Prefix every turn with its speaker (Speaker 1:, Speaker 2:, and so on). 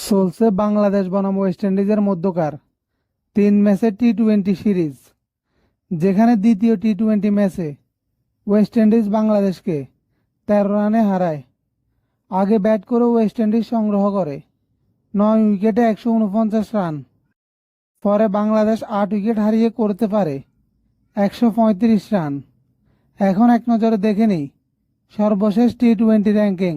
Speaker 1: চলছে বাংলাদেশ বনাম ওয়েস্ট ইন্ডিজের মধ্যকার 3 ম্যাচের টি-20 সিরিজ, যেখানে দ্বিতীয় টি-20 ম্যাচে ওয়েস্ট ইন্ডিজ বাংলাদেশকে 13 রানে হারায়। আগে ব্যাট করে ওয়েস্ট ইন্ডিজ সংগ্রহ করে 9 উইকেটে 149 রান। পরে বাংলাদেশ 8 উইকেট হারিয়ে করতে পারে 135 রান। এখন এক নজরে দেখে নিই সর্বশেষ টি-20 র্যাঙ্কিং।